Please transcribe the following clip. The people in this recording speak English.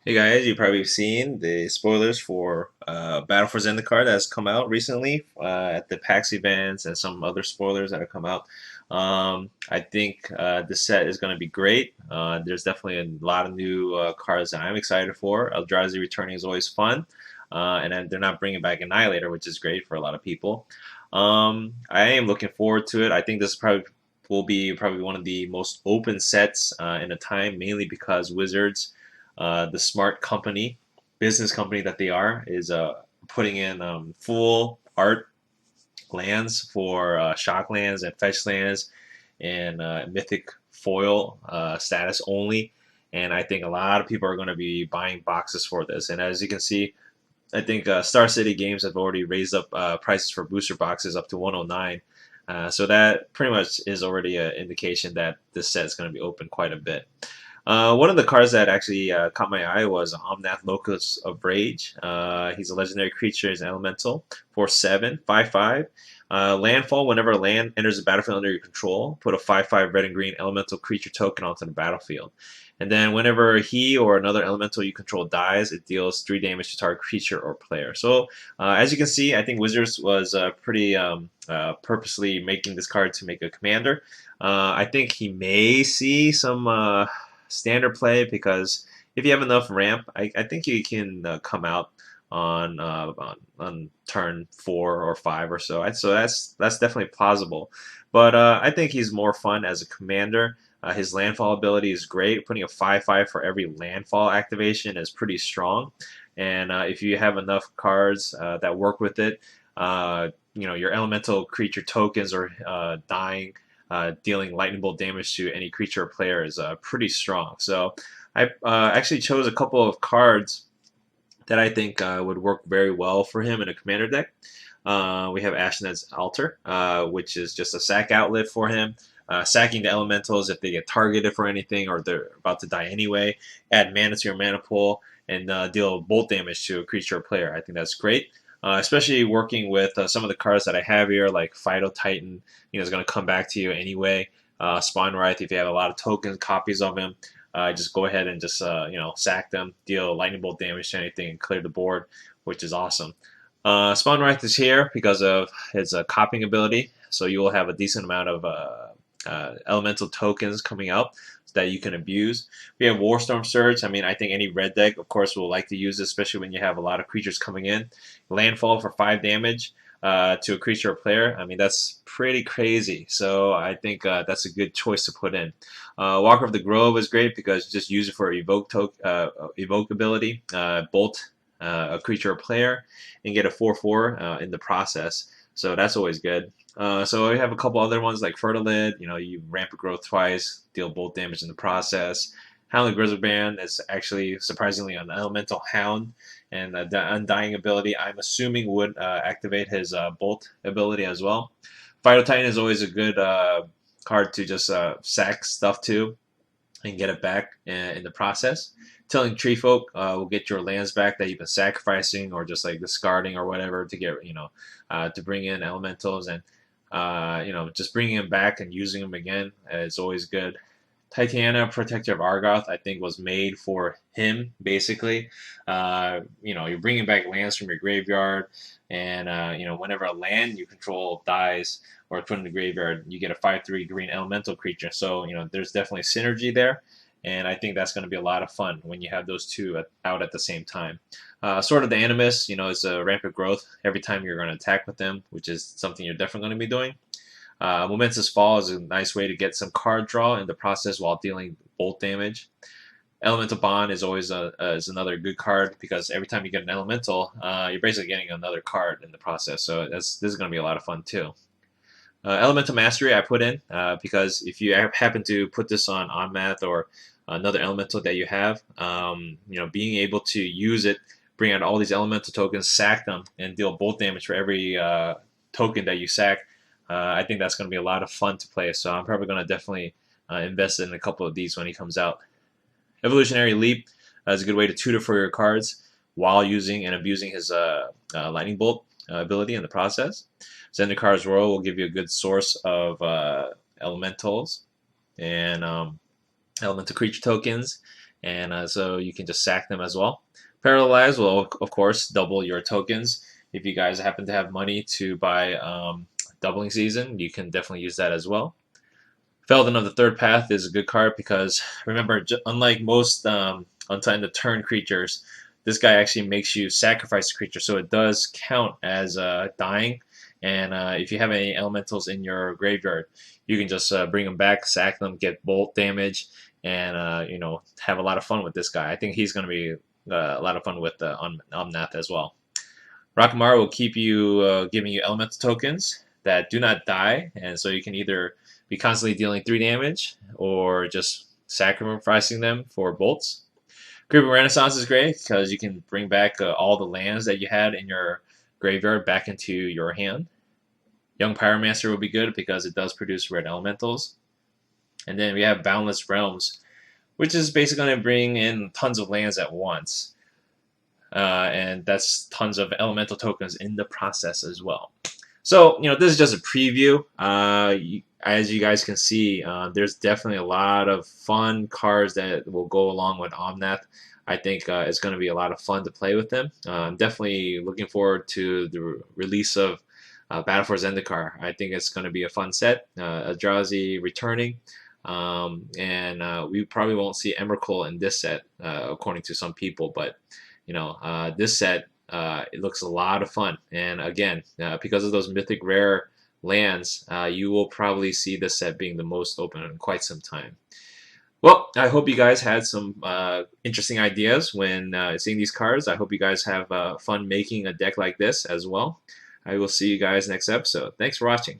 Hey guys, you've probably seen the spoilers for Battle for Zendikar that has come out recently at the PAX events and some other spoilers that have come out. I think this set is going to be great. There's definitely a lot of new cards that I'm excited for. Eldrazi returning is always fun, and then they're not bringing back Annihilator, which is great for a lot of people. I am looking forward to it. I think this probably will be probably one of the most open sets in a time, mainly because Wizards the smart company, business company that they are, is putting in full art lands for shock lands and fetch lands and mythic foil status only. And I think a lot of people are going to be buying boxes for this. And as you can see, I think Star City Games have already raised up prices for booster boxes up to 109. So that pretty much is already an indication that this set is going to be open quite a bit. One of the cards that actually caught my eye was Omnath Locus of Rage. He's a legendary creature, he's an elemental, 4/7, 5/5. Landfall, whenever a land enters the battlefield under your control, put a 5/5 red and green elemental creature token onto the battlefield. And then whenever he or another elemental you control dies, it deals 3 damage to target creature or player. So as you can see, I think Wizards was pretty purposely making this card to make a commander. I think he may see some standard play because if you have enough ramp, I think you can come out on turn 4 or 5 or so. So that's definitely plausible. But I think he's more fun as a commander. His landfall ability is great. Putting a 5/5 for every landfall activation is pretty strong. And if you have enough cards that work with it, your elemental creature tokens are dying dealing lightning bolt damage to any creature or player is pretty strong. So I actually chose a couple of cards that I think would work very well for him in a commander deck. We have Ashnet's Altar, which is just a sack outlet for him. Sacking the elementals if they get targeted for anything or they're about to die anyway. Add mana to your mana pool and deal bolt damage to a creature or player. I think that's great. Especially working with some of the cards that I have here, like Fido Titan, is going to come back to you anyway. Spawn Wraith, if you have a lot of token copies of him, just go ahead and just sack them, deal lightning bolt damage to anything, and clear the board, which is awesome. Spawn Wraith is here because of his copying ability, so you will have a decent amount of elemental tokens coming out that you can abuse. We have Warstorm Surge. I mean, I think any red deck, of course, will like to use this, especially when you have a lot of creatures coming in. Landfall for 5 damage to a creature or player. I mean, that's pretty crazy. So I think that's a good choice to put in. Walker of the Grove is great because you just use it for evoke ability, bolt a creature or player, and get a 4/4 in the process. So that's always good. So we have a couple other ones like Fertilid. You ramp growth twice, deal bolt damage in the process. Howling Grizzleband is actually surprisingly an elemental hound, and the Undying ability I'm assuming would activate his bolt ability as well. Fido Titan is always a good card to just sack stuff to and get it back in the process. Telling Tree Folk will get your lands back that you've been sacrificing or just like discarding or whatever to get to bring in elementals and just bringing them back and using them again is always good. Titania, Protector of Argoth, I think was made for him basically. You're bringing back lands from your graveyard, and whenever a land you control dies or put in the graveyard, you get a 5/3 green elemental creature. So there's definitely synergy there, and I think that's going to be a lot of fun when you have those two out at the same time. Sword of the Animus, is a rampant growth every time you're going to attack with them, which is something you're definitely going to be doing. Momentous Fall is a nice way to get some card draw in the process while dealing bolt damage. Elemental Bond is always is another good card because every time you get an elemental, you're basically getting another card in the process. So this is going to be a lot of fun too. Elemental Mastery I put in because if you happen to put this on Omnath or another elemental that you have, being able to use it, bring out all these elemental tokens, sack them, and deal bolt damage for every token that you sack. I think that's going to be a lot of fun to play. So I'm probably going to definitely invest in a couple of these when he comes out. Evolutionary Leap is a good way to tutor for your cards while using and abusing his Lightning Bolt ability in the process. Zendikar's Royal will give you a good source of elementals and elemental creature tokens. and so you can just sack them as well. Paralyze will, of course, double your tokens. If you guys happen to have money to buy Doubling Season, you can definitely use that as well. Felden of the Third Path is a good card because, remember, unlike most Untimed the Turn creatures, this guy actually makes you sacrifice a creature, so it does count as dying. And if you have any elementals in your graveyard, you can just bring them back, sack them, get bolt damage, and you know, have a lot of fun with this guy. I think he's going to be a lot of fun with Omnath as well. Rakamara will keep you giving you elemental tokens that do not die, and so you can either be constantly dealing 3 damage or just sacrificing them for bolts. Creeping Renaissance is great because you can bring back all the lands that you had in your graveyard back into your hand. Young Pyromancer will be good because it does produce red elementals. And then we have Boundless Realms, which is basically going to bring in tons of lands at once. And that's tons of elemental tokens in the process as well. So, you know, this is just a preview. As you guys can see, there's definitely a lot of fun cards that will go along with Omnath. I think it's going to be a lot of fun to play with them. I'm definitely looking forward to the release of Battle for Zendikar. I think it's going to be a fun set. Eldrazi returning. And we probably won't see Emrakul in this set, according to some people. But, you know, this set, it looks a lot of fun. And again, because of those mythic rare lands, you will probably see this set being the most open in quite some time. Well, I hope you guys had some interesting ideas when seeing these cards. I hope you guys have fun making a deck like this as well. I will see you guys next episode. Thanks for watching.